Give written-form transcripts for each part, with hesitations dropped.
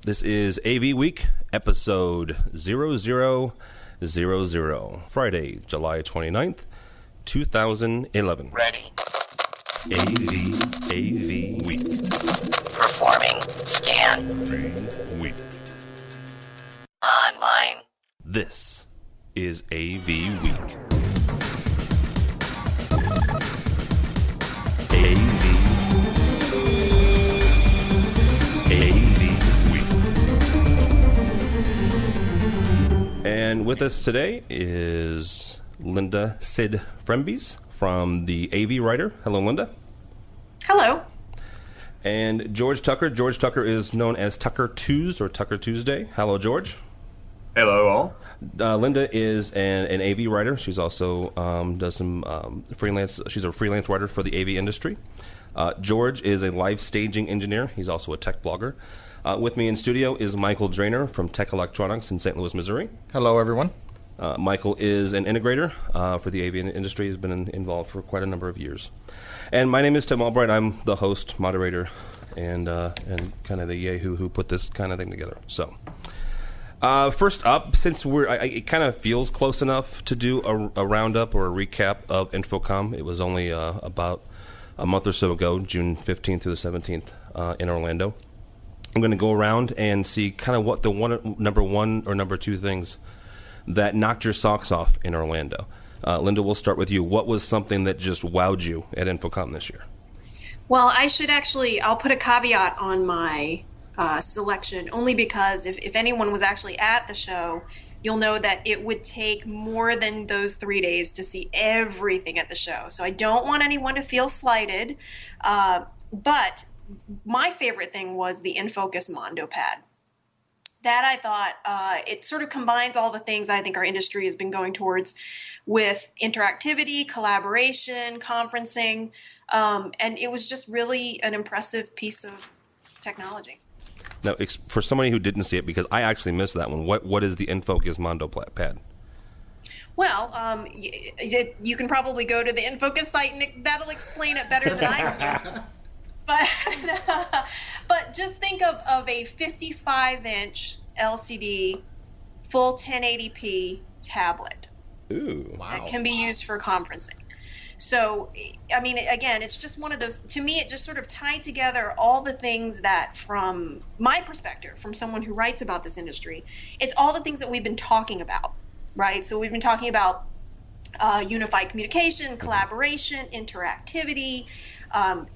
This is AVWeek, episode 0000, Friday, July 29th, 2011. Ready. AVWeek. Performing scan. Week. Online. This is AVWeek. And with us today is Linda Seid Frembes from the AV Writer. Hello, Linda. Hello. And George Tucker. George Tucker is known as Tucker Tues or Tucker Tuesday. Hello, George. Hello, all. Linda is an AV writer. She's also does some freelance. She's a freelance writer for the AV industry. George is a live staging engineer. He's also a tech blogger. With me in studio is Michael Drainer from Tech Electronics in St. Louis, Missouri. Hello, everyone. Michael is an integrator for the AV industry. He's been involved for quite a number of years. And my name is Tim Albright. I'm the host, moderator, and kind of the yahoo who put this kind of thing together. So, first up, since it kind of feels close enough to do a roundup or a recap of InfoComm. It was only about a month or so ago, June 15th through the 17th in Orlando. I'm going to go around and see kind of what the number one or number two things that knocked your socks off in Orlando. Linda, we'll start with you. What was something that just wowed you at InfoComm this year? Well, I'll put a caveat on my selection, only because if anyone was actually at the show, you'll know that it would take more than those 3 days to see everything at the show. So I don't want anyone to feel slighted, but my favorite thing was the InFocus Mondo Pad. That I thought it sort of combines all the things I think our industry has been going towards with interactivity, collaboration, conferencing, and it was just really an impressive piece of technology. Now, for somebody who didn't see it, because I actually missed that one, what is the InFocus Mondo Pad? Well, you can probably go to the InFocus site and that'll explain it better than I can. But just think of a 55-inch LCD full 1080p tablet. Ooh, wow. That can be used for conferencing. So, I mean, again, it's just one of those, to me, it just sort of tied together all the things that, from my perspective, from someone who writes about this industry, it's all the things that we've been talking about, right? So we've been talking about unified communication, collaboration, interactivity,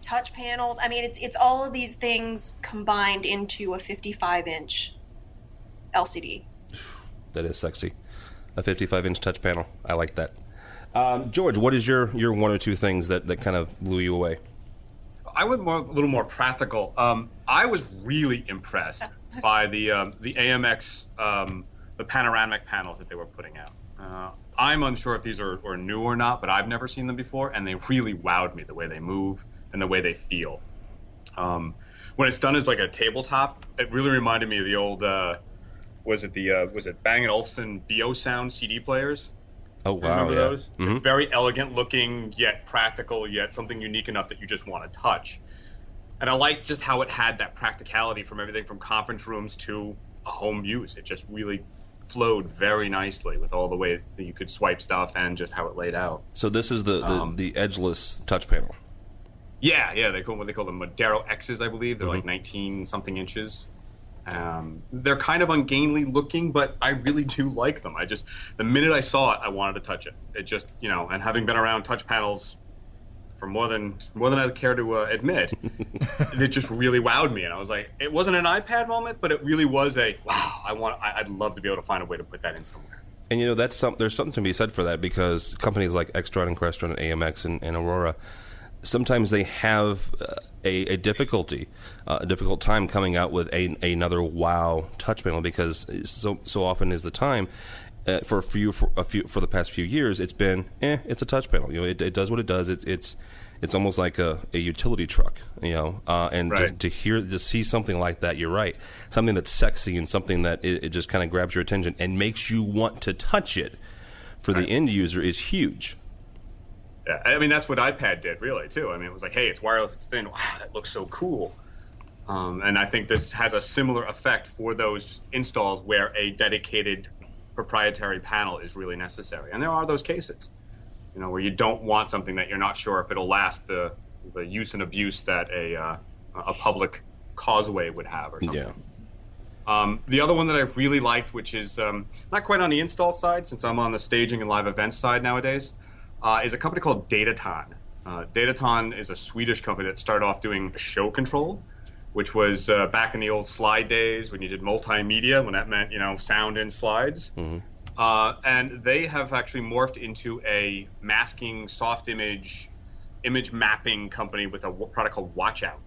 touch panels. I mean, it's all of these things combined into a 55-inch LCD. That is sexy. A 55-inch touch panel. I like that. George, what is your one or two things that kind of blew you away? I went a little more practical. I was really impressed by the AMX, the panoramic panels that they were putting out. I'm unsure if these are new or not, but I've never seen them before, and they really wowed me, the way they move and the way they feel. When it's done as like a tabletop, it really reminded me of the old, was it Bang & Olufsen BO Sound CD players? Oh, wow. Remember yeah. those? Mm-hmm. Very elegant looking, yet practical, yet something unique enough that you just want to touch. And I like just how it had that practicality from everything from conference rooms to a home use. It just really flowed very nicely with all the way that you could swipe stuff and just how it laid out. So this is the edgeless touch panel. Yeah, they call them Madero X's, I believe. They're like 19-something inches. They're kind of ungainly looking, but I really do like them. The minute I saw it, I wanted to touch it. It just, and having been around touch panels for more than I care to admit, it just really wowed me. And I was like, it wasn't an iPad moment, but it really was a, wow, I'd love to be able to find a way to put that in somewhere. And there's something to be said for that, because companies like Extron and Crestron and AMX and Aurora, sometimes they have a difficult time coming out with another wow touch panel, because so often is the time for the past few years it's been it's a touch panel. It does what it does. It's almost like a utility truck, and right. to see something like that, you're right, something that's sexy and something that it just kind of grabs your attention and makes you want to touch it for right. the end user is huge. Yeah, I mean, that's what iPad did, really, too. I mean, it was like, hey, it's wireless, it's thin. Wow, that looks so cool. And I think this has a similar effect for those installs where a dedicated proprietary panel is really necessary. And there are those cases, where you don't want something that you're not sure if it'll last the use and abuse that a public causeway would have or something. Yeah. The other one that I really liked, which is not quite on the install side, since I'm on the staging and live events side nowadays, is a company called Dataton. Dataton is a Swedish company that started off doing show control, which was back in the old slide days when you did multimedia, when that meant, sound and slides. Mm-hmm. And they have actually morphed into a masking, soft image mapping company with a product called Watchout.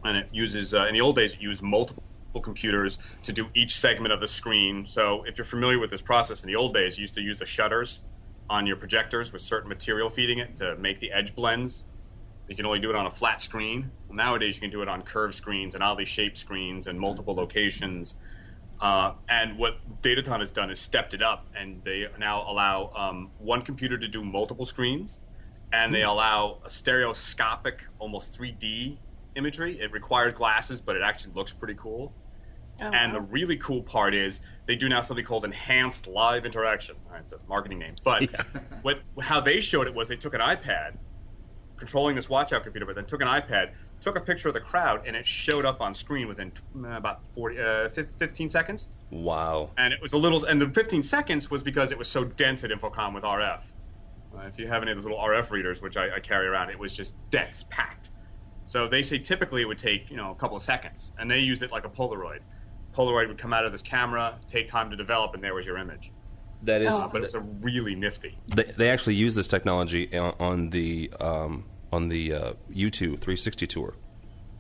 And it uses, in the old days, it used multiple computers to do each segment of the screen. So if you're familiar with this process, in the old days, you used to use the shutters on your projectors with certain material feeding it to make the edge blends. You can only do it on a flat screen. Well, nowadays, you can do it on curved screens and oddly shaped screens and multiple locations. And what Dataton has done is stepped it up, and they now allow one computer to do multiple screens, and they allow a stereoscopic, almost 3D imagery. It requires glasses, but it actually looks pretty cool. Oh, And wow. the really cool part is they do now something called enhanced live interaction. All right, it's a marketing name. But how they showed it was they took an iPad, controlling this watchout computer, but then took an iPad, took a picture of the crowd, and it showed up on screen within about 15 seconds. Wow. And it was and the 15 seconds was because it was so dense at InfoComm with RF. If you have any of those little RF readers, which I carry around, it was just dense, packed. So they say typically it would take, a couple of seconds, and they used it like a Polaroid. Polaroid would come out of this camera, take time to develop, and there was your image. That is, But it's a really nifty. they actually use this technology on the U2 360 tour,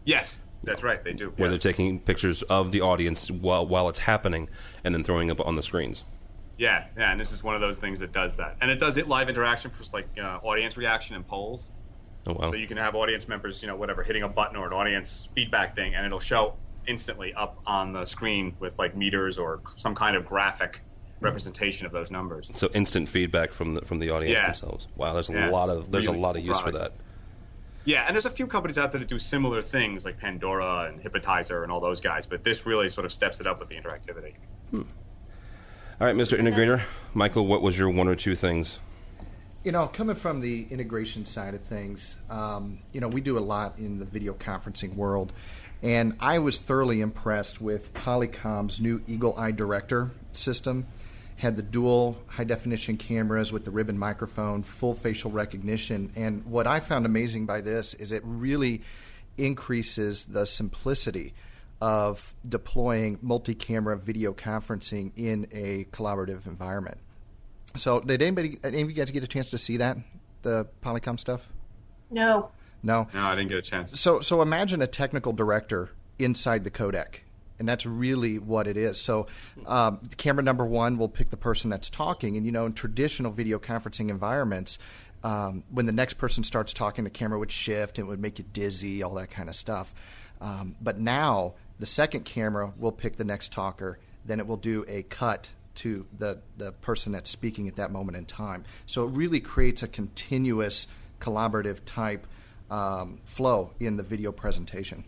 Yes, that's right. They do. where Yes. they're taking pictures of the audience while it's happening and then throwing up on the screens. Yeah, and this is one of those things that does that. And it does it live interaction for audience reaction and polls. Oh wow. So you can have audience members, hitting a button or an audience feedback thing, and it'll show instantly up on the screen with like meters or some kind of graphic representation of those numbers. So instant feedback from the audience themselves. Wow, there's a lot of use for that. Yeah, and there's a few companies out there that do similar things like Pandora and Hypnotizer and all those guys, but this really sort of steps it up with the interactivity. All right, Mr. Integrator, Michael, what was your one or two things? Coming from the integration side of things, we do a lot in the video conferencing world, and I was thoroughly impressed with Polycom's new Eagle Eye Director system. Had the dual high-definition cameras with the ribbon microphone, full facial recognition, and what I found amazing by this is it really increases the simplicity of deploying multi-camera video conferencing in a collaborative environment. So did any of you guys get a chance to see that, the Polycom stuff? No. No? No, I didn't get a chance. So imagine a technical director inside the codec, and that's really what it is. So camera number one will pick the person that's talking, and in traditional video conferencing environments, when the next person starts talking, the camera would shift and it would make you dizzy, all that kind of stuff. But now the second camera will pick the next talker, then it will do a cut to the person that's speaking at that moment in time. So it really creates a continuous collaborative type flow in the video presentation.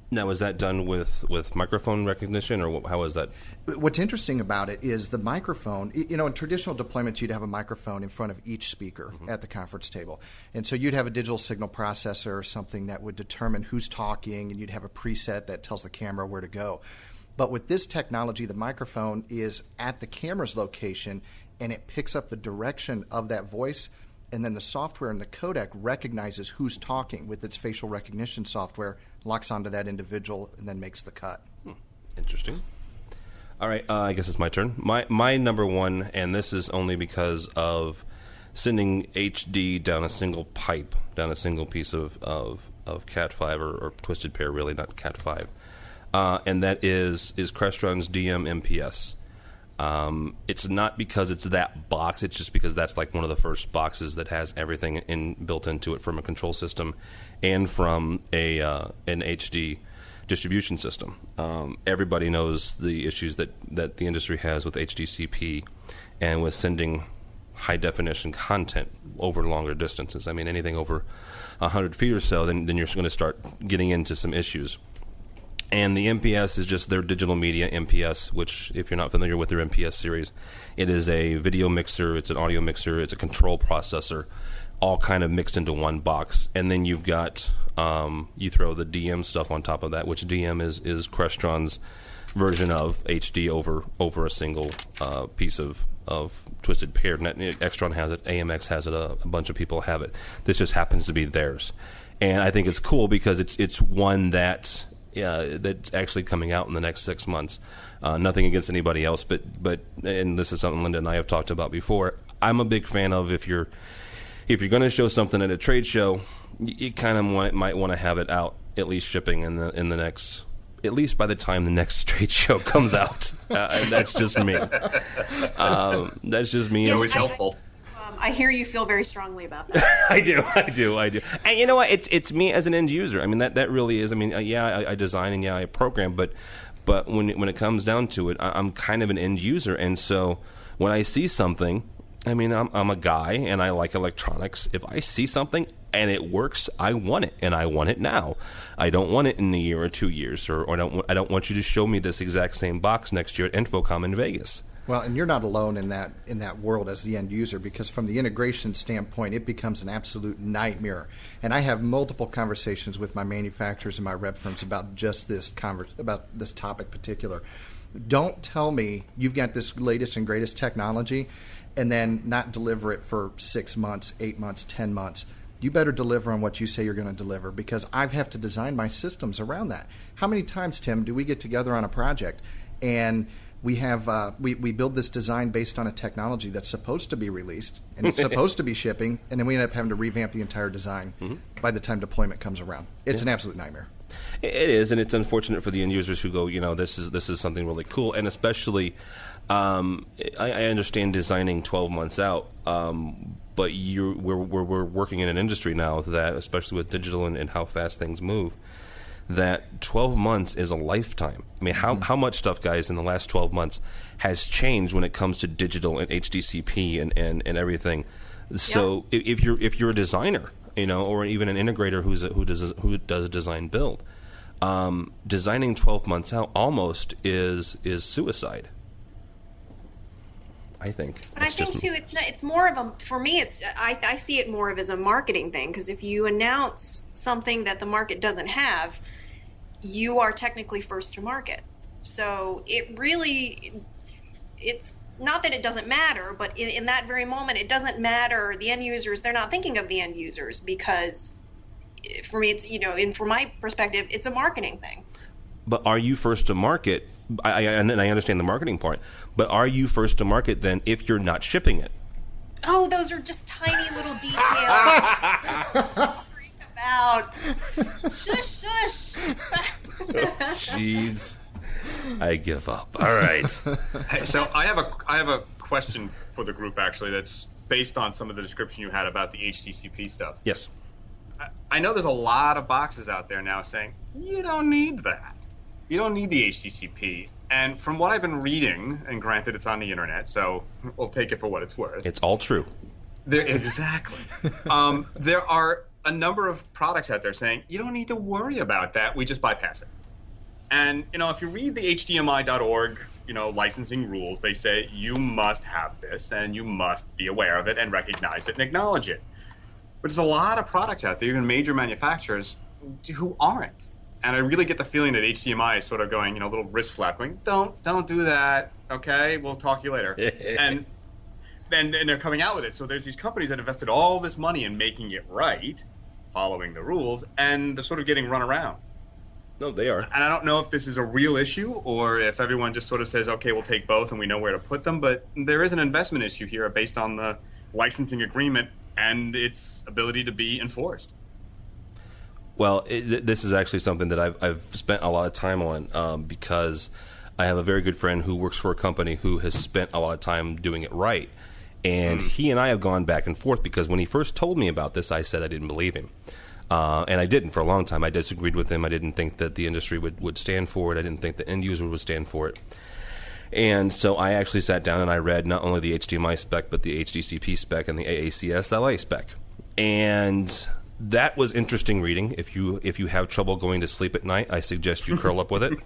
Now, is that done with microphone recognition, or how is that? What's interesting about it is the microphone. In traditional deployments, you'd have a microphone in front of each speaker at the conference table. And so you'd have a digital signal processor or something that would determine who's talking, and you'd have a preset that tells the camera where to go. But with this technology, the microphone is at the camera's location, and it picks up the direction of that voice, and then the software in the codec recognizes who's talking with its facial recognition software, locks onto that individual, and then makes the cut. Interesting. All right, I guess it's my turn. My number one, and this is only because of sending HD down a single pipe, down a single piece of Cat5 or twisted pair, really, not Cat5. And that is Crestron's DM MPS. It's not because it's that box. It's just because that's like one of the first boxes that has everything built into it from a control system and from an HD distribution system. Everybody knows the issues that the industry has with HDCP and with sending high-definition content over longer distances. I mean, anything over 100 feet or so, then you're going to start getting into some issues. And the MPS is just their digital media MPS, which, if you're not familiar with their MPS series, it is a video mixer, it's an audio mixer, it's a control processor, all kind of mixed into one box. And then you've got, you throw the DM stuff on top of that, which DM is Crestron's version of HD over a single piece of twisted pair. Extron has it, AMX has it, a bunch of people have it. This just happens to be theirs. And I think it's cool because it's one that's actually coming out in the next 6 months. Nothing against anybody else, but and this is something Linda and I have talked about before. I'm a big fan of if you're going to show something at a trade show, you kind of might want to have it out, at least shipping in the next, at least by the time the next trade show comes out. And that's just me. That's just me. Yes, Always helpful. I hear you feel very strongly about that. I do. And you know what? It's me as an end user. I mean, that really is. I mean, I design and I program, but when it comes down to it, I'm kind of an end user. And so when I see something, I mean, I'm a guy and I like electronics. If I see something and it works, I want it, and I want it now. I don't want it in a year or 2 years, or I don't want you to show me this exact same box next year at InfoComm in Vegas. Well, and you're not alone in that world as the end user, because from the integration standpoint, it becomes an absolute nightmare. And I have multiple conversations with my manufacturers and my rep firms about just this about this topic particular. Don't tell me you've got this latest and greatest technology and then not deliver it for 6 months, 8 months, 10 months. You better deliver on what you say you're going to deliver, because I have to design my systems around that. How many times, Tim, do we get together on a project and we have we build this design based on a technology that's supposed to be released and it's supposed to be shipping, and then we end up having to revamp the entire design by the time deployment comes around? It's an absolute nightmare. It is, and it's unfortunate for the end users who go, this is something really cool, and especially I understand designing 12 months out, but we're working in an industry now that, especially with digital and how fast things move, that 12 months is a lifetime. I mean, how much stuff, guys, in the last 12 months has changed when it comes to digital and HDCP and everything. So if you're a designer, or even an integrator who does design build, designing 12 months out almost is suicide, I think. But I think too, it's more of a, for me, I see it more of as a marketing thing, because if you announce something that the market doesn't have, you are technically first to market. So it's not that it doesn't matter, but in that very moment, it doesn't matter. The end users, they're not thinking of the end users, because for me, it's, from my perspective, it's a marketing thing. But are you first to market? And I understand the marketing part, but are you first to market then if you're not shipping it? Oh, those are just tiny little details. About shush. Jeez, I give up. All right. Hey, so I have a question for the group, actually, that's based on some of the description you had about the HDCP stuff. Yes. I know there's a lot of boxes out there now saying you don't need that. You don't need the HDCP. And from what I've been reading, and granted it's on the internet, so we'll take it for what it's worth. It's all true. Exactly. There are a number of products out there saying you don't need to worry about that. We just bypass it. And, if you read the HDMI.org, licensing rules, they say you must have this and you must be aware of it and recognize it and acknowledge it. But there's a lot of products out there, even major manufacturers, who aren't. And I really get the feeling that HDMI is sort of going, a little wrist slap, going, don't do that, okay? We'll talk to you later. and they're coming out with it. So there's these companies that invested all this money in making it right, following the rules, and they're sort of getting run around. No, they are. And I don't know if this is a real issue or if everyone just sort of says, okay, we'll take both and we know where to put them. But there is an investment issue here based on the licensing agreement and its ability to be enforced. Well, this is actually something that I've spent a lot of time on because I have a very good friend who works for a company who has spent a lot of time doing it right. And he and I have gone back and forth because when he first told me about this, I said I didn't believe him. And I didn't for a long time. I disagreed with him. I didn't think that the industry would stand for it. I didn't think the end user would stand for it. And so I actually sat down and I read not only the HDMI spec, but the HDCP spec and the AACS LA spec. And that was interesting reading. If you have trouble going to sleep at night, I suggest you curl up with it.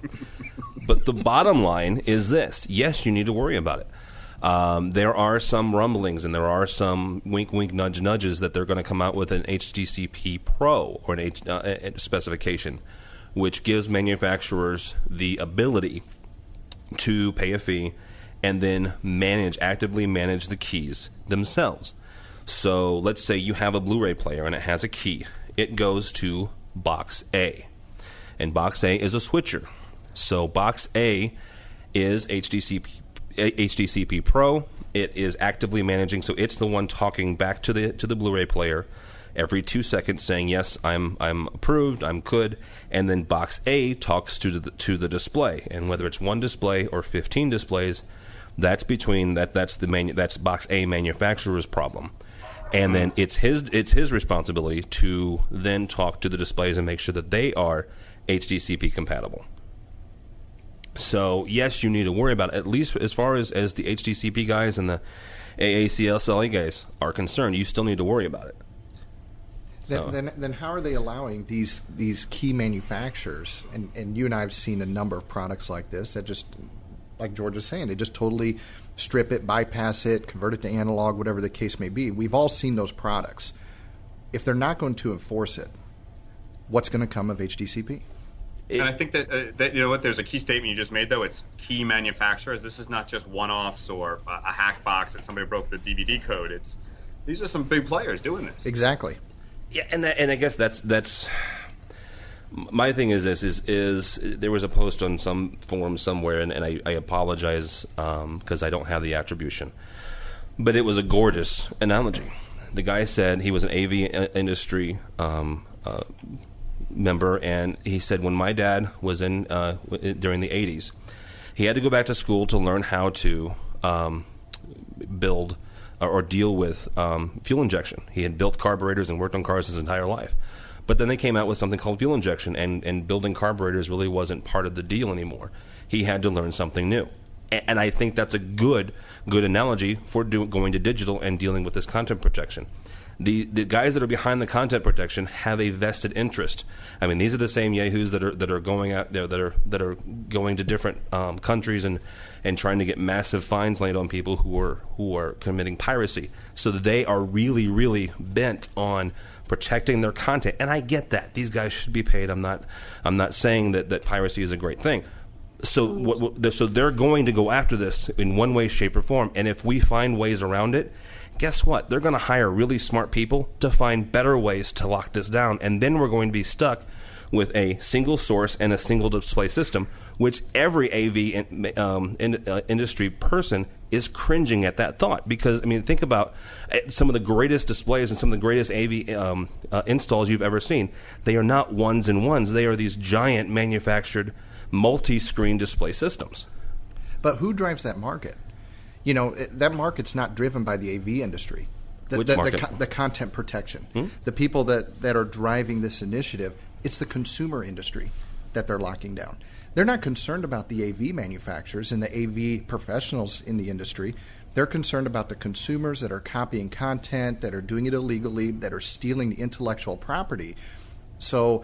But the bottom line is this: yes, you need to worry about it. There are some rumblings and there are some wink, wink, nudge, nudges that they're going to come out with an HDCP Pro or an specification, which gives manufacturers the ability to pay a fee and then actively manage the keys themselves. So let's say you have a Blu-ray player and it has a key. It goes to box A. And box A is a switcher. So box A is HDCP Pro. It is actively managing, so it's the one talking back to the Blu-ray player every 2 seconds, saying yes, I'm approved, I'm good, and then box A talks to the display, and whether it's one display or 15 displays, that's box A manufacturer's problem, and then it's his responsibility to then talk to the displays and make sure that they are HDCP compatible. So, yes, you need to worry about it, at least as far as the HDCP guys and the AACSLA guys are concerned. You still need to worry about it. Then how are they allowing these key manufacturers, and you and I have seen a number of products like this that just, like George was saying, they just totally strip it, bypass it, convert it to analog, whatever the case may be. We've all seen those products. If they're not going to enforce it, what's going to come of HDCP? And I think that you know what, there's a key statement you just made, though. It's key manufacturers. This is not just one-offs or a hack box that somebody broke the DVD code. These are some big players doing this. Exactly. Yeah, and I guess that's my thing. Is there was a post on some forum somewhere, and I apologize because I don't have the attribution, but it was a gorgeous analogy. The guy said he was an AV industry member, and he said when my dad was in during the 80s, he had to go back to school to learn how to build or deal with fuel injection. He had built carburetors and worked on cars his entire life, but then they came out with something called fuel injection, and building carburetors really wasn't part of the deal anymore. He had to learn something new, and I think that's a good analogy for going to digital and dealing with this content protection. The guys that are behind the content protection have a vested interest. I mean, these are the same yahoos that are going out there that are going to different countries and trying to get massive fines laid on people who are committing piracy. So that they are really, really bent on protecting their content. And I get that these guys should be paid. I'm not saying that piracy is a great thing. So so they're going to go after this in one way, shape, or form. And if we find ways around it, guess what? They're going to hire really smart people to find better ways to lock this down. And then we're going to be stuck with a single source and a single display system, which every AV industry person is cringing at that thought. Because, I mean, think about some of the greatest displays and some of the greatest AV installs you've ever seen. They are not ones and ones. They are these giant manufactured multi-screen display systems. But who drives that market? You know, that market's not driven by the AV industry. Which market? The content protection. The people that are driving this initiative, it's the consumer industry that they're locking down. They're not concerned about the AV manufacturers and the AV professionals in the industry. They're concerned about the consumers that are copying content, that are doing it illegally, that are stealing the intellectual property. So,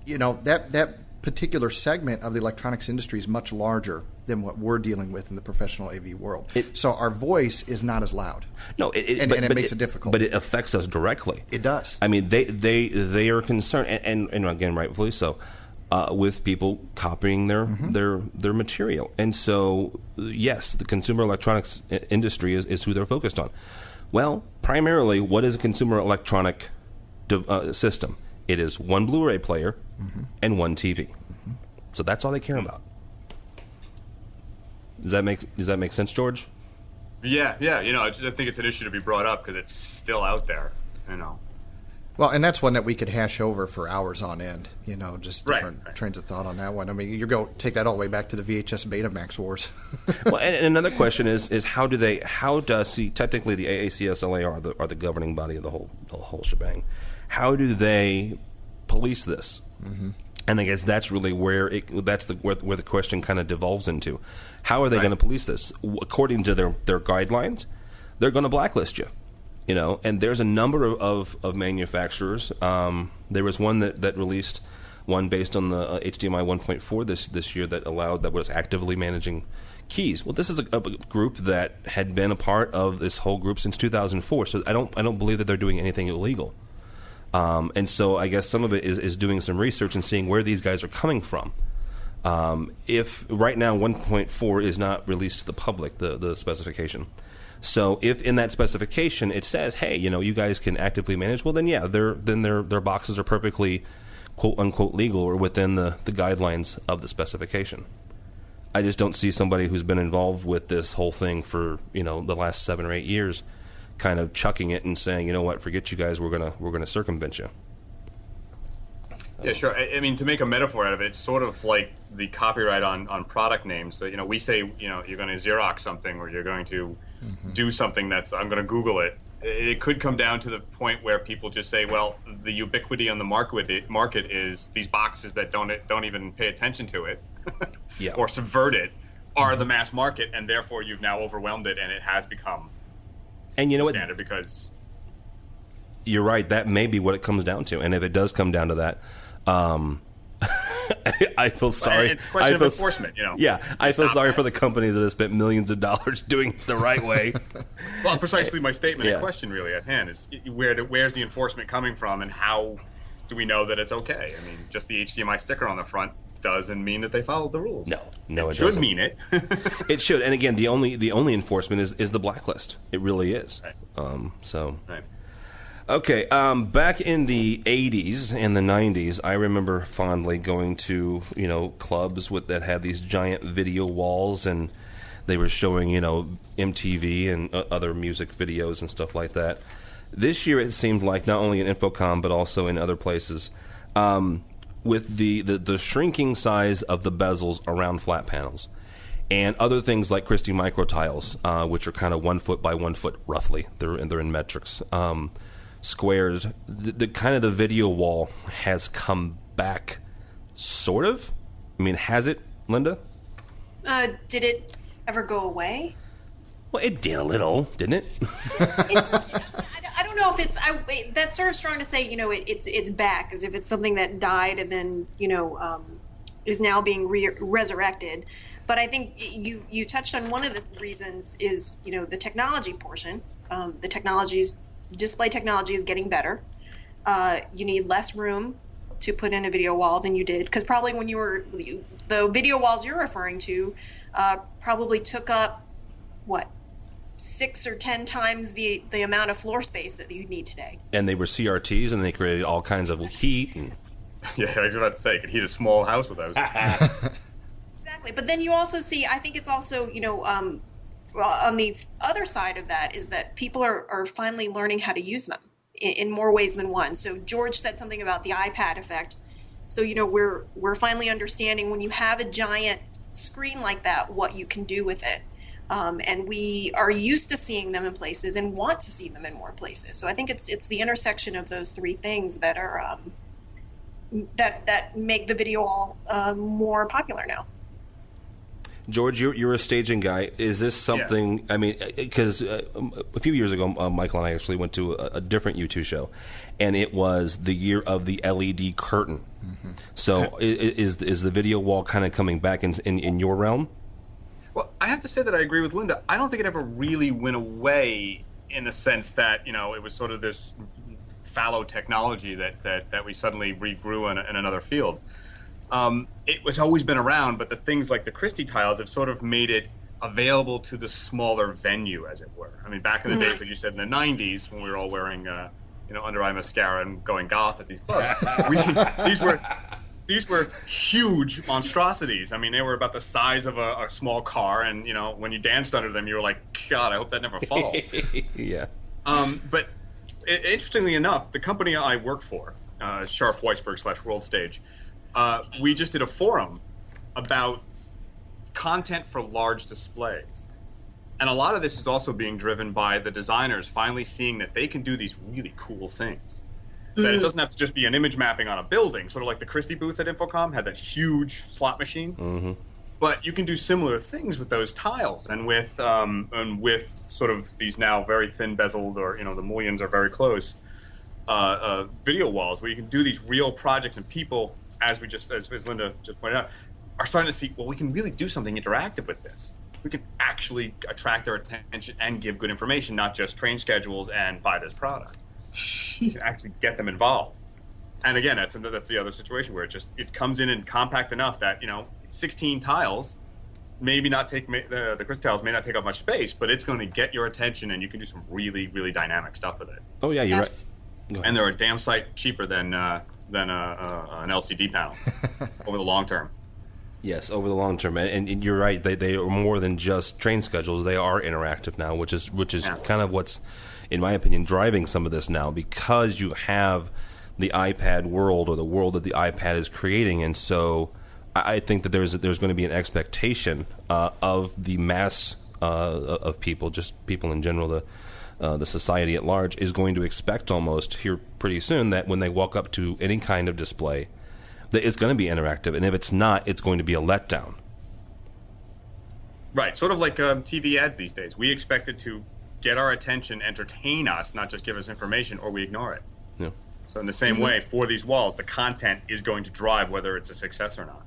you know, that particular segment of the electronics industry is much larger than what we're dealing with in the professional AV world. So our voice is not as loud. No, it makes it difficult. But it affects us directly. It does. I mean, they are concerned, and again, rightfully so, with people copying their material. And so, yes, the consumer electronics industry is who they're focused on. Well, primarily, what is a consumer electronic system? It is one Blu-ray player and one TV. So that's all they care about. Does that make sense, George? Yeah. You know, I think it's an issue to be brought up because it's still out there. You know. Well, and that's one that we could hash over for hours on end. You know, just different right. trains of thought on that one. I mean, you take that all the way back to the VHS Betamax wars. Well, and another question is technically the AACSLA are the governing body of the whole shebang. How do they police this? And I guess that's really where the question kind of devolves into. How are they going to police this? According to their guidelines, they're going to blacklist you. You know, and there's a number of manufacturers. There was one that released one based on the HDMI 1.4 this year that was actively managing keys. Well, this is a group that had been a part of this whole group since 2004. So I don't believe that they're doing anything illegal. And so I guess some of it is doing some research and seeing where these guys are coming from. If right now 1.4 is not released to the public, the specification. So if in that specification it says, hey, you know, you guys can actively manage, well then yeah, their boxes are perfectly quote unquote legal or within the guidelines of the specification. I just don't see somebody who's been involved with this whole thing for, you know, the last 7 or 8 years kind of chucking it and saying, you know what, forget you guys, we're gonna circumvent you. Yeah, sure. I mean, to make a metaphor out of it, it's sort of like the copyright on product names. So, you know, we say, you know, you're going to Xerox something or you're going to do something I'm going to Google it. It could come down to the point where people just say, well, the ubiquity on the market is these boxes that don't even pay attention to it Yeah. or subvert it are the mass market, and therefore you've now overwhelmed it, and it has become And you know what? standard because... You're right. That may be what it comes down to. And if it does come down to that, I feel sorry. It's a question of enforcement, you know. Yeah, I feel sorry for the companies that have spent millions of dollars doing it the right way. Well, precisely my statement Yeah. and question really at hand is where's the enforcement coming from, and how do we know that it's okay? I mean, just the HDMI sticker on the front doesn't mean that they followed the rules. No, it it should doesn't. mean it. It should. And again, the only enforcement is the blacklist. It really is. Right. Right. Okay, back in the 80s and the 90s, I remember fondly going to, you know, clubs that had these giant video walls, and they were showing, you know, MTV and other music videos and stuff like that. This year it seemed like not only in InfoComm but also in other places, with the shrinking size of the bezels around flat panels, and other things like Christie micro tiles, which are kind of 1 foot by 1 foot roughly. They're in metrics. Squares, the kind of the video wall has come back, sort of. I mean, has it, Linda? Did it ever go away? Well, it did a little, didn't it? I don't know if it's. That's sort of strong to say. You know, it's back, as if it's something that died and then, you know, is now being resurrected. But I think you touched on one of the reasons is, you know, the technology portion. Display technology is getting better. You need less room to put in a video wall than you did, because probably when the video walls you're referring to probably took up 6 or 10 times the amount of floor space that you need today. And they were CRTs, and they created all kinds of heat. And... Yeah, I was about to say, you could heat a small house with those. Exactly, but then you also see, I think it's also, you know, on the other side of that is that people are finally learning how to use them in more ways than one. So George said something about the iPad effect. So, you know, we're finally understanding when you have a giant screen like that, what you can do with it. And we are used to seeing them in places and want to see them in more places. So I think it's the intersection of those three things that are that make the video wall more popular now. George, you're a staging guy. Is this something? Yeah. I mean, because a few years ago, Michael and I actually went to a different U2 show, and it was the year of the LED curtain. Mm-hmm. So, is the video wall kind of coming back in your realm? Well, I have to say that I agree with Linda. I don't think it ever really went away in the sense that, you know, it was sort of this fallow technology that we suddenly regrew in another field. It was always been around, but the things like the Christie tiles have sort of made it available to the smaller venue, as it were. I mean, back in the days, like you said, in the 90s, when we were all wearing, under-eye mascara and going goth at these clubs, these were huge monstrosities. I mean, they were about the size of a small car, and, you know, when you danced under them, you were like, God, I hope that never falls. Yeah. But interestingly enough, the company I work for, Scharf Weisberg / World Stage, we just did a forum about content for large displays. And a lot of this is also being driven by the designers finally seeing that they can do these really cool things. That it doesn't have to just be an image mapping on a building, sort of like the Christie booth at InfoComm had that huge slot machine. Mm-hmm. But you can do similar things with those tiles and with sort of these now very thin bezeled, or the mullions are very close, video walls where you can do these real projects, and people, as Linda just pointed out, are starting to see, well, we can really do something interactive with this. We can actually attract their attention and give good information, not just train schedules and buy this product. You can actually get them involved. And again, that's the other situation where it comes in and compact enough that 16 tiles maybe not take the crystal tiles may not take up much space, but it's going to get your attention, and you can do some really, really dynamic stuff with it. Oh yeah, you're right. And they're a damn sight cheaper than an LCD panel over the long term. Yes, over the long term, and you're right. They are more than just train schedules. They are interactive now, which is kind of what's, in my opinion, driving some of this now, because you have the iPad world, or the world that the iPad is creating, and so I think that there's going to be an expectation of the mass of people, just people in general, the society at large, is going to expect almost here pretty soon that when they walk up to any kind of display, that it's going to be interactive, and if it's not, it's going to be a letdown. Right, sort of like TV ads these days. We expect it to get our attention, entertain us, not just give us information, or we ignore it. Yeah. So in the same way, for these walls, the content is going to drive whether it's a success or not.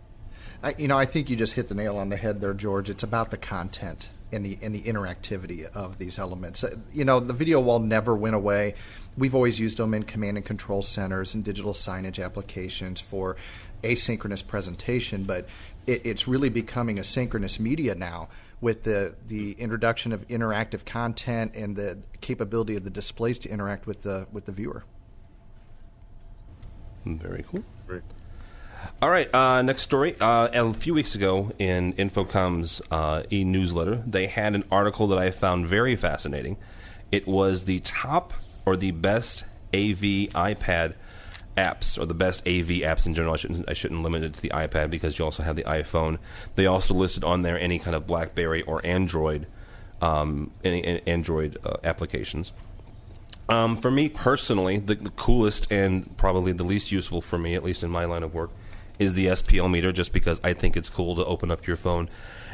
I think you just hit the nail on the head there, George. It's about the content and the interactivity of these elements. The video wall never went away. We've always used them in command and control centers and digital signage applications for asynchronous presentation, but it's really becoming a synchronous media now, with the introduction of interactive content and the capability of the displays to interact with the viewer. Very cool. Great. All right, next story. A few weeks ago in InfoComm's e-newsletter, they had an article that I found very fascinating. It was the top or the best AV iPad apps, or the best AV apps in general. I shouldn't limit it to the iPad, because you also have the iPhone. They also listed on there any kind of BlackBerry or Android applications. For me personally, the coolest and probably the least useful for me, at least in my line of work, is the SPL meter, just because I think it's cool to open up your phone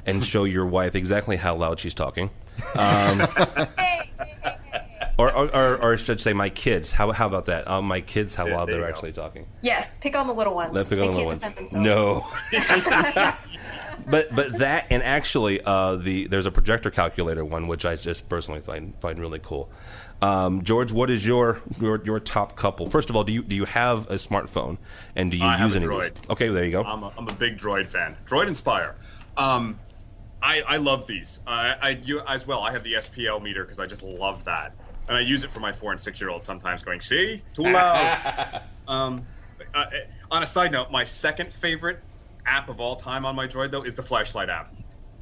and show your wife exactly how loud she's talking. Or I should say my kids. How about that? My kids, how loud they're actually talking. Yes, pick on the little ones. Let's pick on the little ones. No. But that, and actually there's a projector calculator one, which I just personally find really cool. George, what is your top couple? First of all, do you have a smartphone, and do you use any of Droid? Okay, there you go. I'm a big Droid fan. Droid Inspire. I love these. You as well. I have the SPL meter because I just love that, and I use it for my 4- and 6-year-olds sometimes. Going, see, too loud. On a side note, my second favorite app of all time on my Droid, though, is the flashlight app.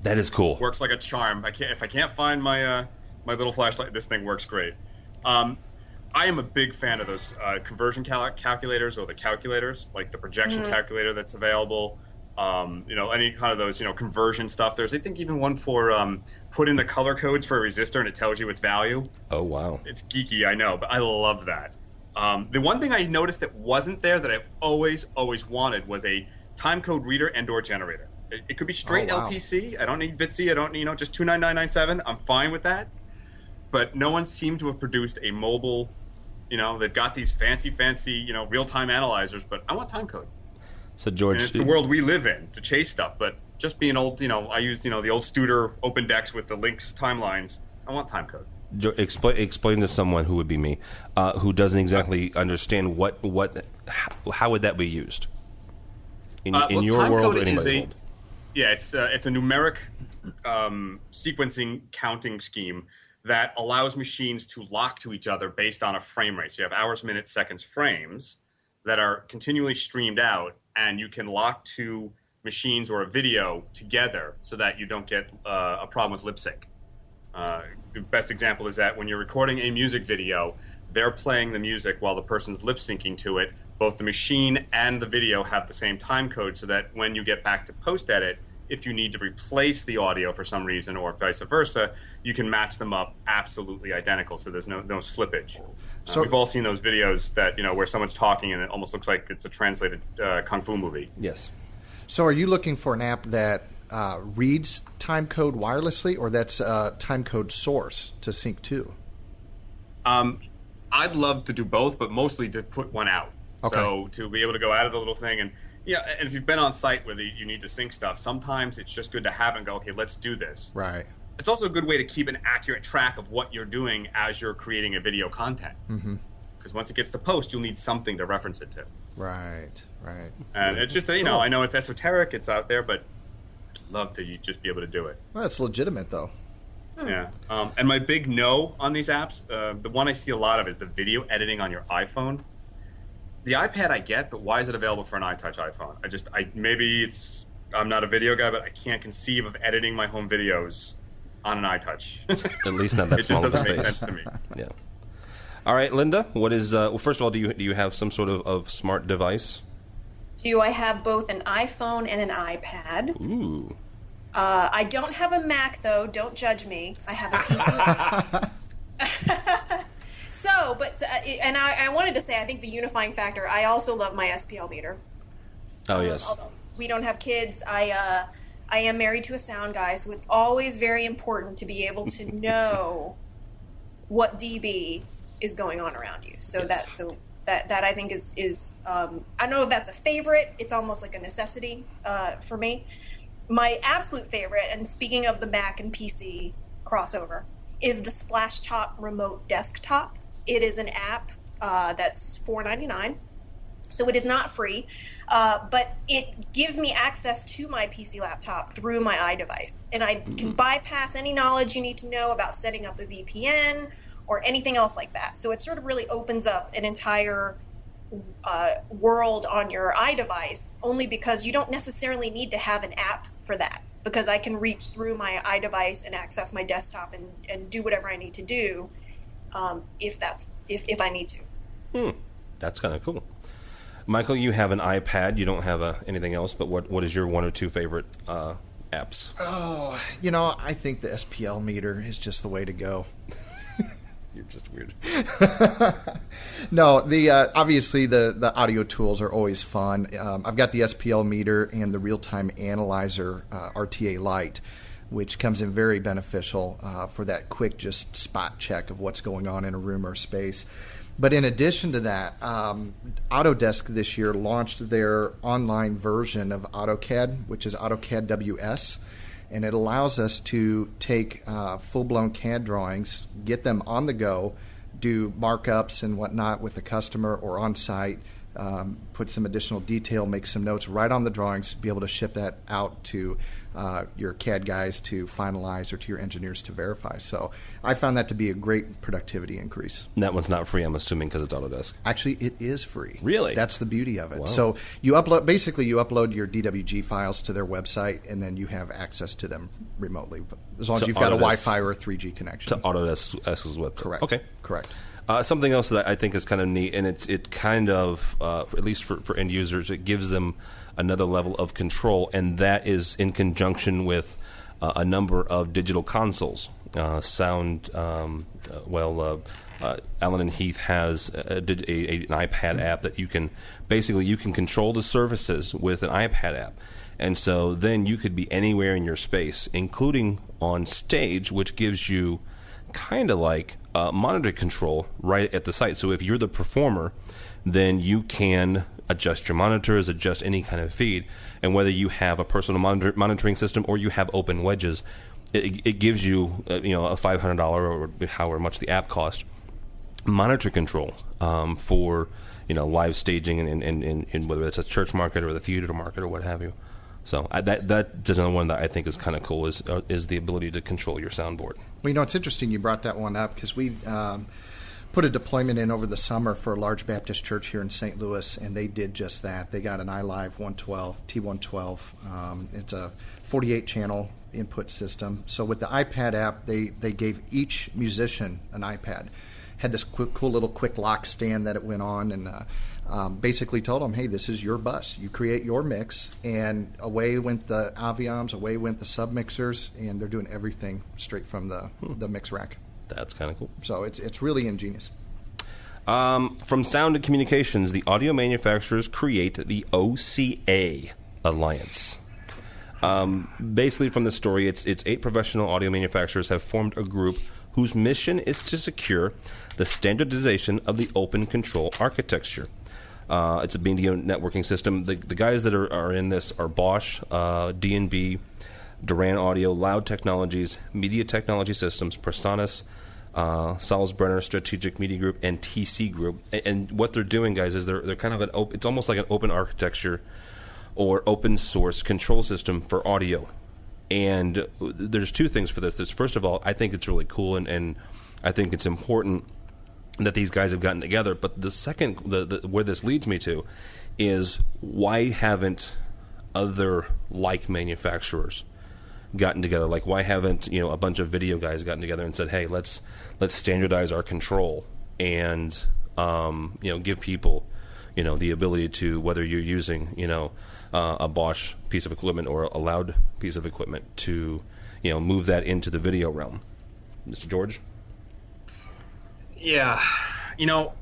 That is cool. Works like a charm. If I can't find my little flashlight, this thing works great. I am a big fan of those conversion calculators, or the calculators, like the projection calculator that's available. Any kind of those, conversion stuff. There's, I think, even one for put in the color codes for a resistor and it tells you its value. Oh, wow. It's geeky, I know, but I love that. The one thing I noticed that wasn't there that I always wanted was a time code reader and or generator. It could be straight LTC. I don't need VITC. I don't need, just 29997. I'm fine with that. But no one seemed to have produced a mobile, they've got these fancy, real-time analyzers, but I want time code. So George, and it's the world we live in to chase stuff, but just being old, I used, the old Studer Open Decks with the links timelines. I want time code. Explain to someone who would be me, who doesn't exactly understand how would that be used in your world or anybody's world? Yeah, it's a numeric sequencing counting scheme that allows machines to lock to each other based on a frame rate. So you have hours, minutes, seconds, frames that are continually streamed out, and you can lock two machines or a video together so that you don't get a problem with lip sync. The best example is that when you're recording a music video, they're playing the music while the person's lip syncing to it. Both the machine and the video have the same time code, so that when you get back to post-edit, if you need to replace the audio for some reason or vice versa, you can match them up absolutely identical, so there's no slippage. So we've all seen those videos that, where someone's talking and it almost looks like it's a translated kung fu movie. Yes. So are you looking for an app that reads time code wirelessly, or that's time code source to sync to? I'd love to do both, but mostly to put one out. Okay. So to be able to go out of the little thing, and and if you've been on site where you need to sync stuff, sometimes it's just good to have and go, okay, let's do this. Right. It's also a good way to keep an accurate track of what you're doing as you're creating a video content. Because once it gets to post, you'll need something to reference it to. Right. And it's just, I know it's esoteric, it's out there, but I'd love to just be able to do it. Well, it's legitimate, though. Yeah. And my big no on these apps, the one I see a lot of is the video editing on your iPhone. The iPad I get, but why is it available for an iTouch iPhone? I'm not a video guy, but I can't conceive of editing my home videos on an iTouch. At least not that it small just of a doesn't make space. sense to me. Yeah. All right, Linda. What is? Well, first of all, do you have some sort of smart device? Do I have both an iPhone and an iPad? Ooh. I don't have a Mac, though. Don't judge me. I have a PC. And I wanted to say, I think the unifying factor, I also love my SPL meter. Oh, yes. Although we don't have kids, I am married to a sound guy, so it's always very important to be able to know what dB is going on around you. So that I think is I don't know if that's a favorite. It's almost like a necessity for me. My absolute favorite, and speaking of the Mac and PC crossover, is the Splashtop Remote Desktop. It is an app that's $4.99, so it is not free, but it gives me access to my PC laptop through my iDevice, and I can bypass any knowledge you need to know about setting up a VPN or anything else like that. So it sort of really opens up an entire world on your iDevice, only because you don't necessarily need to have an app for that, because I can reach through my iDevice and access my desktop and do whatever I need to do if I need to. That's kind of cool. Michael, you have an iPad. You don't have anything else, but what is your one or two favorite apps? Oh, I think the SPL meter is just the way to go. You're just weird. No, obviously the audio tools are always fun. I've got the SPL meter and the real-time analyzer RTA Lite, which comes in very beneficial for that quick just spot check of what's going on in a room or space. But in addition to that, Autodesk this year launched their online version of AutoCAD, which is AutoCAD WS. And it allows us to take full-blown CAD drawings, get them on the go, do markups and whatnot with the customer or on-site, put some additional detail, make some notes right on the drawings, be able to ship that out to your CAD guys to finalize or to your engineers to verify. So I found that to be a great productivity increase. And that one's not free, I'm assuming, because it's Autodesk. Actually, it is free. Really? That's the beauty of it. Wow. So you upload your DWG files to their website, and then you have access to them remotely, as long as you've got a Wi-Fi or a 3G connection. To Autodesk's website. Correct. Okay. Correct. Something else that I think is kind of neat, and it kind of, at least for end users, it gives them another level of control, and that is in conjunction with a number of digital consoles. Alan and Heath has an iPad app that you can control the surfaces with an iPad app. And so then you could be anywhere in your space, including on stage, which gives you kind of like monitor control right at the site. So if you're the performer, then you can adjust your monitors, adjust any kind of feed, and whether you have a personal monitoring system or you have open wedges, it gives you a $500 or however much the app cost monitor control for live staging and whether it's a church market or the theater market or what have you. So that's another one that I think is kind of cool is the ability to control your soundboard. Well, it's interesting you brought that one up because we put a deployment in over the summer for a large Baptist church here in St. Louis, and they did just that. They got an iLive 112, T112. It's a 48-channel input system. So with the iPad app, they gave each musician an iPad. Had this cool little quick lock stand that it went on, and basically told them, hey, this is your bus. You create your mix, and away went the Avions, away went the submixers, and they're doing everything straight from the mix rack. That's kind of cool. So it's really ingenious. From Sound and Communications, the audio manufacturers create the OCA Alliance. Basically, from the story, it's 8 professional audio manufacturers have formed a group whose mission is to secure the standardization of the open control architecture. It's a media networking system. The guys that are in this are Bosch, D&B, Duran Audio, Loud Technologies, Media Technology Systems, Personas, Salzbrenner Strategic Media Group, and TC Group. And what they're doing, guys, is they're kind of it's almost like an open architecture or open source control system for audio. And there's 2 things for this. First of all, I think it's really cool, and I think it's important that these guys have gotten together. But the second, where this leads me to, is why haven't other like manufacturers gotten together? Like, why haven't a bunch of video guys gotten together and said, hey, let's standardize our control and give people the ability to, whether you're using a Bosch piece of equipment or a Loud piece of equipment, to move that into the video realm. Mr. George? Yeah,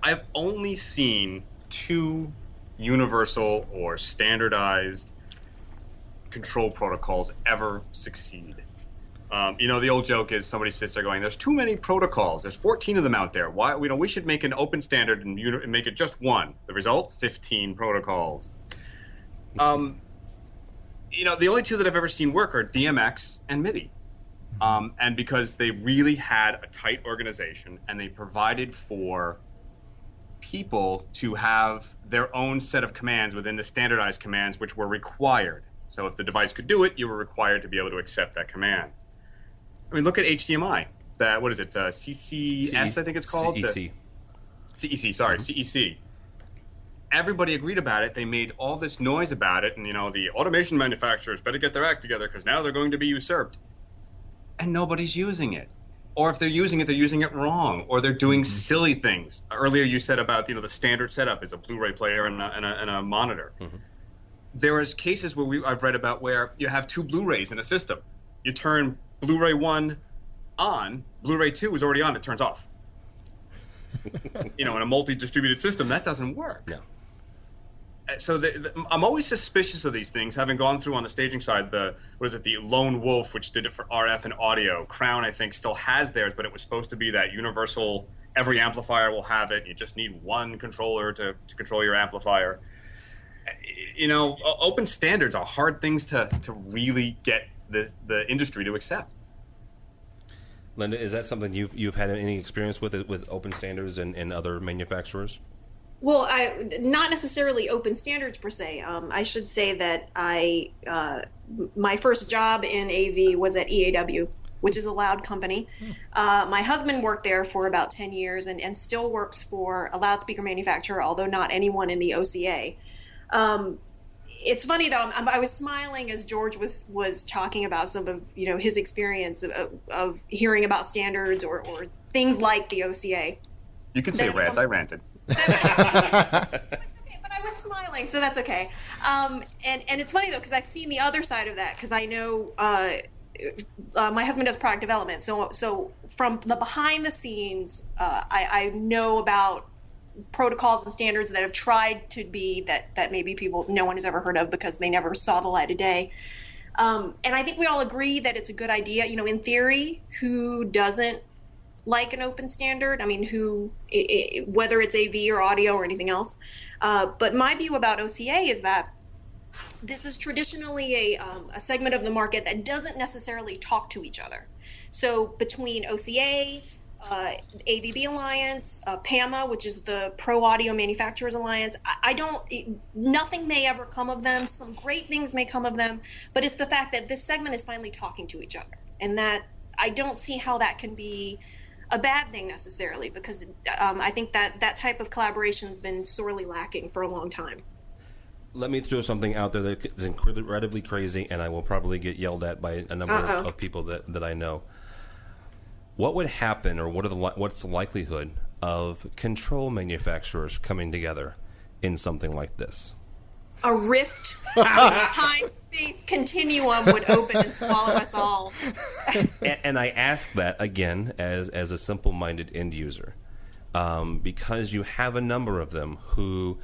I've only seen 2 universal or standardized control protocols ever succeed. The old joke is somebody sits there going, there's too many protocols. There's 14 of them out there. Why? We should make an open standard and make it just one. The result, 15 protocols. The only 2 that I've ever seen work are DMX and MIDI. And because they really had a tight organization and they provided for people to have their own set of commands within the standardized commands, which were required. So if the device could do it, you were required to be able to accept that command. I mean, look at HDMI. What is it? CCS, I think it's called? CEC. CEC, sorry, CEC. Everybody agreed about it. They made all this noise about it, and the automation manufacturers better get their act together because now they're going to be usurped. And nobody's using it. Or if they're using it wrong, or they're doing silly things. Earlier you said about the standard setup is a Blu-ray player and a monitor. Mm-hmm. There is cases where I've read about where you have 2 Blu-rays in a system. You turn Blu-ray 1 on, Blu-ray 2 is already on, it turns off. In a multi-distributed system, that doesn't work. No. So I'm always suspicious of these things, having gone through on the staging side, the Lone Wolf, which did it for RF and audio. Crown, I think, still has theirs, but it was supposed to be that universal, every amplifier will have it. You just need one controller to control your amplifier. Open standards are hard things to really get the industry to accept. Linda, is that something you've had any experience with open standards and other manufacturers? Well, not necessarily open standards per se. I should say that my first job in AV was at EAW, which is a Loud company. My husband worked there for about 10 years and still works for a loudspeaker manufacturer, although not anyone in the OCA. It's funny though. I was smiling as George was talking about some of his experience of hearing about standards or things like the OCA. You can say rant. I ranted. Okay, but I was smiling, so that's okay. And it's funny though because I've seen the other side of that because I know my husband does product development, so from the behind the scenes, I know about protocols and standards that have tried to be that maybe no one has ever heard of because they never saw the light of day. And I think we all agree that it's a good idea. In theory, who doesn't like an open standard? I mean, whether it's AV or audio or anything else. But my view about OCA is that this is traditionally a segment of the market that doesn't necessarily talk to each other. So between OCA, AVB Alliance, PAMA, which is the Pro Audio Manufacturers Alliance, nothing may ever come of them. Some great things may come of them, but it's the fact that this segment is finally talking to each other. And that I don't see how that can be a bad thing necessarily, because I think that type of collaboration has been sorely lacking for a long time. Let me throw something out there that is incredibly crazy, and I will probably get yelled at by a number of people that I know. What would happen, or what's the likelihood of control manufacturers coming together in something like this? A rift, time-space continuum would open and swallow us all. and I ask that, again, as a simple-minded end user, because you have a number of them who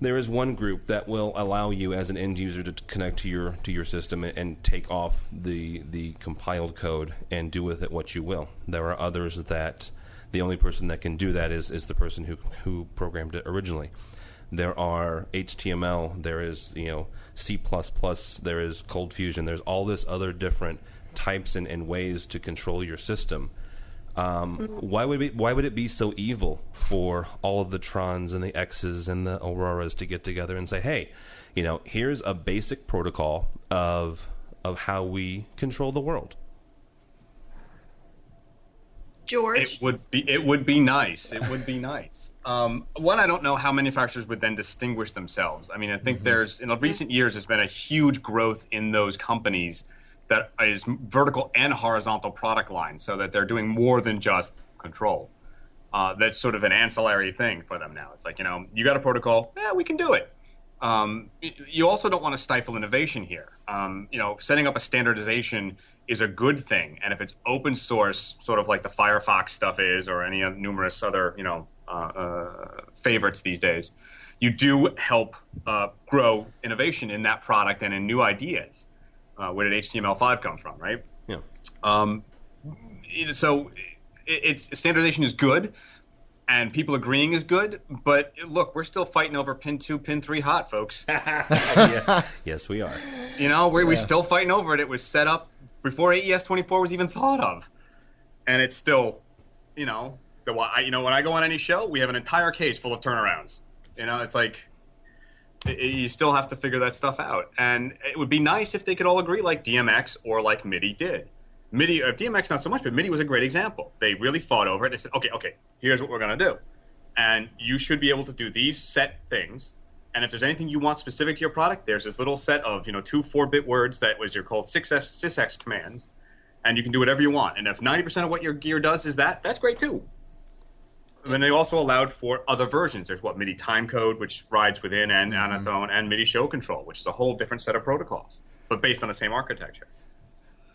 There is one group that will allow you as an end user to connect to your system and take off the compiled code and do with it what you will. There are others that the only person that can do that is the person who programmed it originally. There are HTML, there is C++, there is Cold Fusion, there's all this other different types and ways to control your system. Why would it be so evil for all of the Trons and the X's and the Auroras to get together and say, hey, here's a basic protocol of how we control the world? George? It would be nice. It would be nice. One, I don't know how manufacturers would then distinguish themselves. I mean, I think there's, in recent years, there's been a huge growth in those companies that is vertical and horizontal product lines, so that they're doing more than just control. That's sort of an ancillary thing for them now. It's like, you got a protocol, we can do it. You also don't want to stifle innovation here. Setting up a standardization is a good thing, and if it's open source, sort of like the Firefox stuff is, or any numerous other, favorites these days, you do help grow innovation in that product and in new ideas. Where did HTML5 come from, right? Yeah. So standardization is good, and people agreeing is good. But look, we're still fighting over pin 2, pin 3 hot, folks. Yeah. Yes, we are. We're still fighting over it. It was set up before AES-24 was even thought of, and it's still, when I go on any show, we have an entire case full of turnarounds. It's like, you still have to figure that stuff out. And it would be nice if they could all agree like DMX or like MIDI did. DMX not so much, but MIDI was a great example. They really fought over it. They said, okay, here's what we're going to do. And you should be able to do these set things. And if there's anything you want specific to your product, there's this little set of, 2 4-bit words that was your called sysx commands. And you can do whatever you want. And if 90% of what your gear does is that's great too. And then they also allowed for other versions. There's MIDI timecode, which rides within and on its own, and MIDI show control, which is a whole different set of protocols, but based on the same architecture.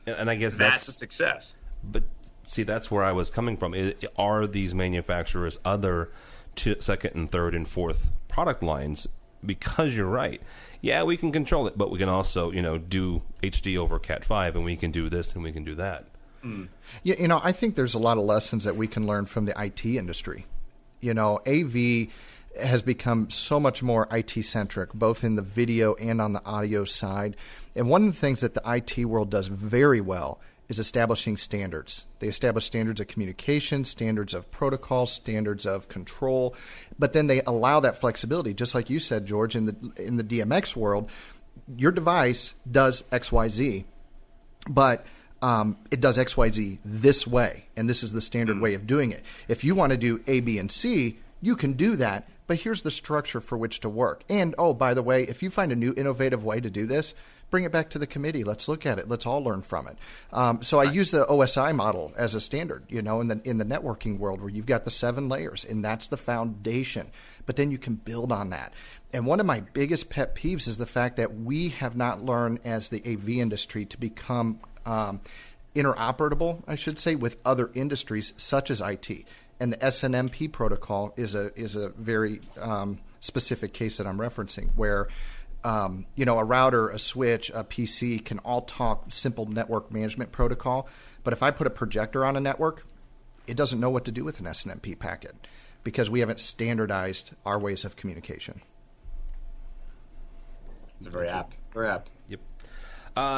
And I guess that's a success. But see, that's where I was coming from. Are these manufacturers other second and third and fourth product lines? Because you're right. Yeah, we can control it, but we can also, do HD over Cat5, and we can do this and we can do that. Yeah, I think there's a lot of lessons that we can learn from the IT industry. AV has become so much more IT-centric, both in the video and on the audio side. And one of the things that the IT world does very well is establishing standards. They establish standards of communication, standards of protocol, standards of control, but then they allow that flexibility. Just like you said, George, in the DMX world, your device does XYZ, but it does XYZ this way, and this is the standard way of doing it. If you want to do A, B, and C, you can do that, but here's the structure for which to work. And, by the way, if you find a new innovative way to do this, bring it back to the committee. Let's look at it. Let's all learn from it. So I use the OSI model as a standard, in the networking world where you've got the 7 layers, and that's the foundation. But then you can build on that. And one of my biggest pet peeves is the fact that we have not learned as the AV industry to become interoperable, I should say, with other industries such as IT. And the SNMP protocol is a very specific case that I'm referencing, where a router, a switch, a PC can all talk simple network management protocol. But if I put a projector on a network, it doesn't know what to do with an SNMP packet because we haven't standardized our ways of communication. It's very apt. Very apt. Yep.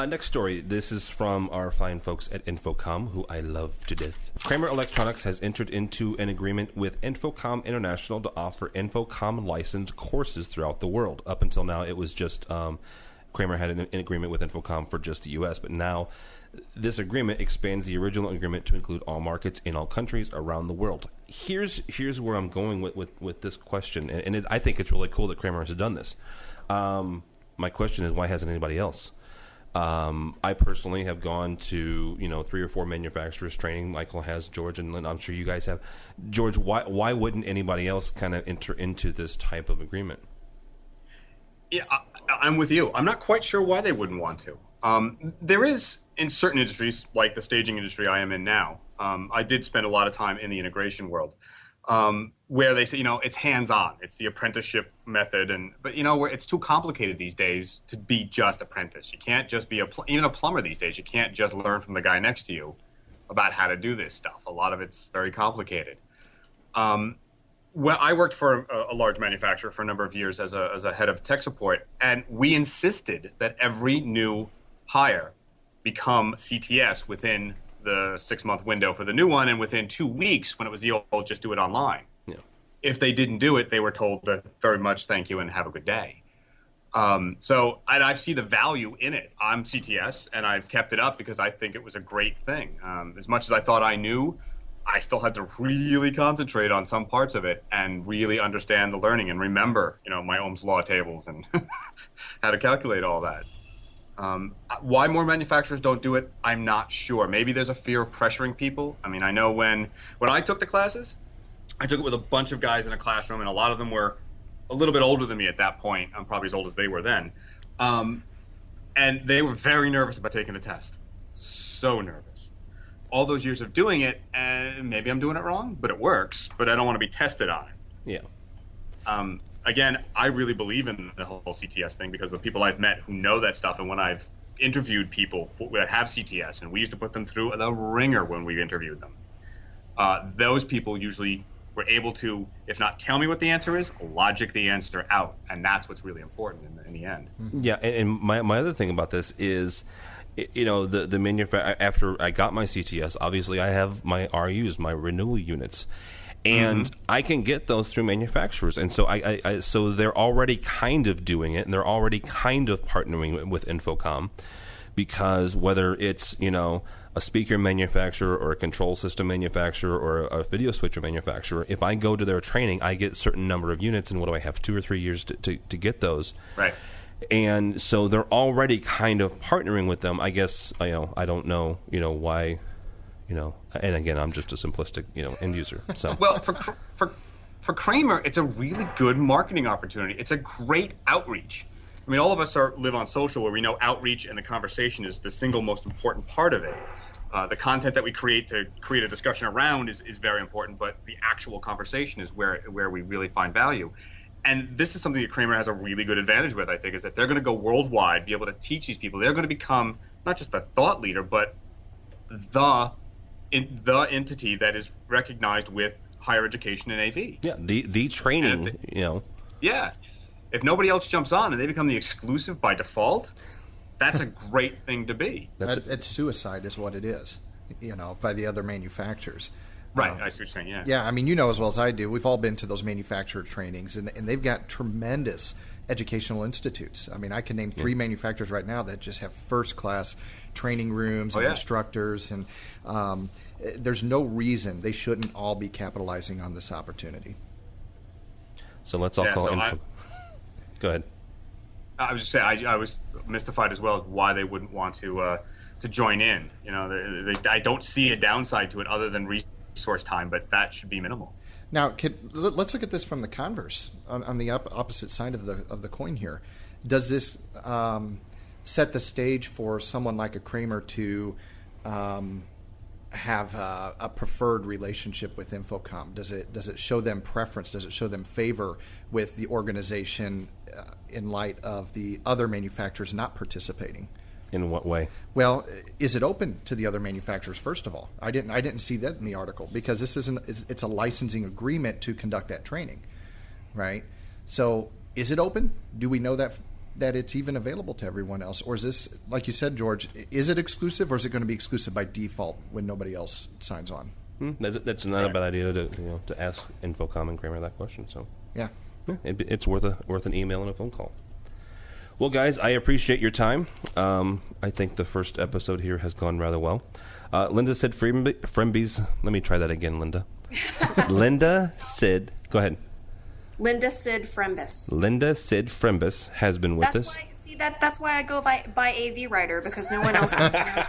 Next story. This is from our fine folks at InfoComm, who I love to death. Kramer Electronics has entered into an agreement with InfoComm International to offer InfoComm licensed courses throughout the world. Up until now, it was just Kramer had an agreement with InfoComm for just the U.S., but now this agreement expands the original agreement to include all markets in all countries around the world. Here's where I'm going with this question, and I think it's really cool that Kramer has done this. My question is, why hasn't anybody else? I personally have gone to 3 or 4 manufacturers training. Michael has, George, and I'm sure you guys have. George, why wouldn't anybody else kind of enter into this type of agreement? Yeah, I'm with you. I'm not quite sure why they wouldn't want to. There is, in certain industries, like the staging industry I am in now, I did spend a lot of time in the integration world. where they say, it's hands-on. It's the apprenticeship method, but where it's too complicated these days to be just apprentice. You can't just be even a plumber these days. You can't just learn from the guy next to you about how to do this stuff. A lot of it's very complicated. Well, I worked for a large manufacturer for a number of years as a head of tech support, and we insisted that every new hire become CTS within the 6-month window for the new one, and within 2 weeks, when it was the old, just do it online. Yeah. If they didn't do it, they were told to very much thank you and have a good day. So I see the value in it. I'm CTS, and I've kept it up because I think it was a great thing. As much as I thought I knew, I still had to really concentrate on some parts of it and really understand the learning and remember, my Ohm's law tables and how to calculate all that. Why more manufacturers don't do it, I'm not sure. Maybe there's a fear of pressuring people. I mean, I know when I took the classes, I took it with a bunch of guys in a classroom, and a lot of them were a little bit older than me at that point. I'm probably as old as they were then. And they were very nervous about taking a test. So nervous. All those years of doing it, and maybe I'm doing it wrong, but it works, but I don't want to be tested on it. Yeah. Again, I really believe in the whole CTS thing because the people I've met who know that stuff, and when I've interviewed people that have CTS, and we used to put them through the ringer when we interviewed them, those people usually were able to, if not tell me what the answer is, logic the answer out, and that's what's really important in the end. Yeah, and my other thing about this is, the manufacturer, after I got my CTS, obviously I have my RUs, my renewal units, and I can get those through manufacturers, and so so they're already kind of doing it, and they're already kind of partnering with InfoComm, because whether it's a speaker manufacturer or a control system manufacturer or a video switcher manufacturer, if I go to their training, I get a certain number of units, and what do I have, 2 or 3 years to get those? Right. And so they're already kind of partnering with them. I guess I don't know why, and again, I'm just a simplistic end user. So well, for Kramer, it's a really good marketing opportunity. It's a great outreach. I mean, all of us live on social, where we know outreach and the conversation is the single most important part of it. The content that we create to create a discussion around is very important, but the actual conversation is where we really find value. And this is something that Kramer has a really good advantage with, I think, is that they're going to go worldwide, be able to teach these people. They're going to become not just a thought leader, but the entity that is recognized with higher education and AV. Yeah, the training, Yeah. If nobody else jumps on and they become the exclusive by default, that's a great thing to be. It's suicide is what it is, by the other manufacturers. Right, I see what you're saying, yeah. Yeah, I mean, as well as I do, we've all been to those manufacturer trainings, and they've got tremendous educational institutes. I mean, I can name 3 manufacturers right now that just have first-class training rooms and instructors, and there's no reason they shouldn't all be capitalizing on this opportunity. So let's all call info. Go ahead. I was just saying, I was mystified as well as why they wouldn't want to join in. I don't see a downside to it other than resource time, but that should be minimal. Now, let's look at this from the converse, on the opposite side of the coin here. Does this set the stage for someone like a Kramer to have a preferred relationship with InfoComm? Does it show them preference? Does it show them favor with the organization in light of the other manufacturers not participating? In what way? Well, is it open to the other manufacturers? First of all, I didn't see that in the article, because it's a licensing agreement to conduct that training, right? So, is it open? Do we know that it's even available to everyone else, or is this, like you said, George, is it exclusive, or is it going to be exclusive by default when nobody else signs on? That's not a bad idea to ask InfoComm and Kramer that question. So yeah, it's worth an email and a phone call. Well, guys, I appreciate your time. I think the first episode here has gone rather well. Linda Seid Frembes. Let me try that again, Linda. Linda Seid. Go ahead. Linda Seid Frembes. Linda Seid Frembes has been with us. That's why I go by AV Writer, because no one else can.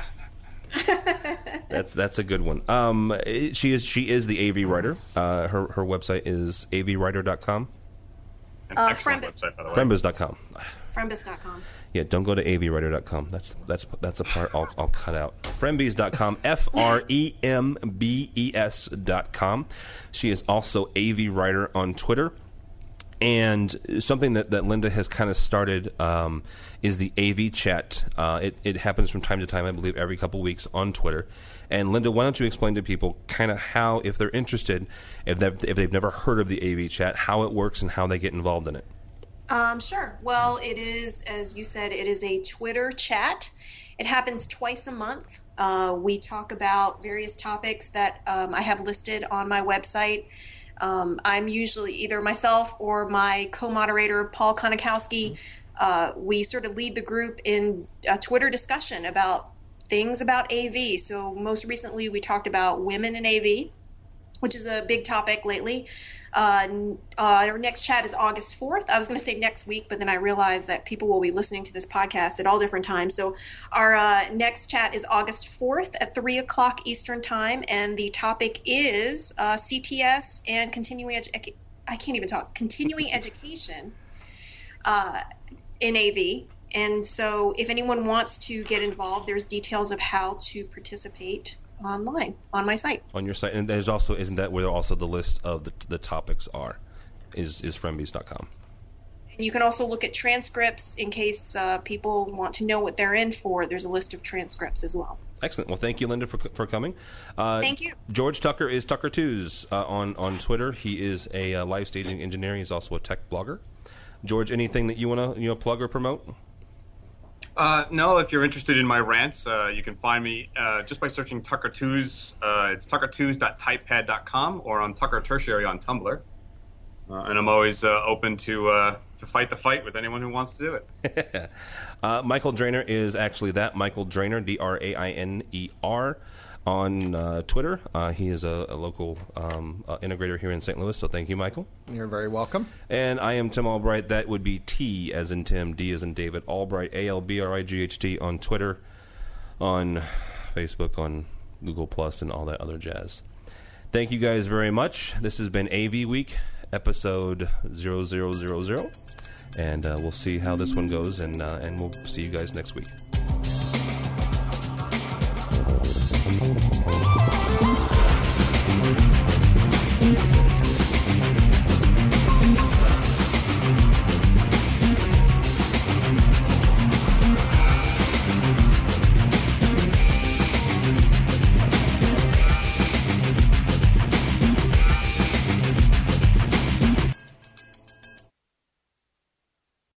That's a good one. She is the AV Writer. Her website is avwriter.com. An excellent website, by the way. Frembes.com. Frembes.com. Yeah, don't go to avwriter.com. That's a part I'll cut out. Frembes.com, Frembes.com. She is also AV Writer on Twitter. And something that Linda has kind of started is the AV chat. It happens from time to time, I believe, every couple weeks on Twitter. And Linda, why don't you explain to people kind of how, if they're interested, if they've never heard of the AV chat, how it works and how they get involved in it? Sure. Well, it is, as you said, it is a Twitter chat. It happens twice a month. We talk about various topics that I have listed on my website. I'm usually either myself or my co-moderator, Paul Konikowski. We sort of lead the group in a Twitter discussion about things about AV. So most recently we talked about women in AV, which is a big topic lately. Our next chat is August 4th. I was going to say next week, but then I realized that people will be listening to this podcast at all different times. So our next chat is August 4th at 3 o'clock Eastern Time, and the topic is CTS and continuing education in AV. And so if anyone wants to get involved, there's details of how to participate online on my site. On your site. And there's also, isn't that where also the list of the topics are, is Frembes.com. And you can also look at transcripts in case people want to know what they're in for. There's a list of transcripts as well. Excellent. Well, thank you, Linda, for coming. Thank you. George Tucker is Tucker2s on Twitter. He is a live staging engineer. He's also a tech blogger. George, anything that you want to plug or promote? No, if you're interested in my rants, you can find me just by searching Tucker2s. It's tucker2s.typepad.com or on Tucker Tertiary on Tumblr. And I'm always open to fight the fight with anyone who wants to do it. Michael Drainer is actually that. Michael Drainer, Drainer, on Twitter. He is a local integrator here in St. Louis, so thank you, Michael. You're very welcome. And I am Tim Albright. That would be T as in Tim, D as in David, Albright, ALBRIGHT on Twitter, on Facebook, on Google Plus, and all that other jazz. Thank you guys very much. This has been AV Week, episode 0000. And we'll see how this one goes, and we'll see you guys next week.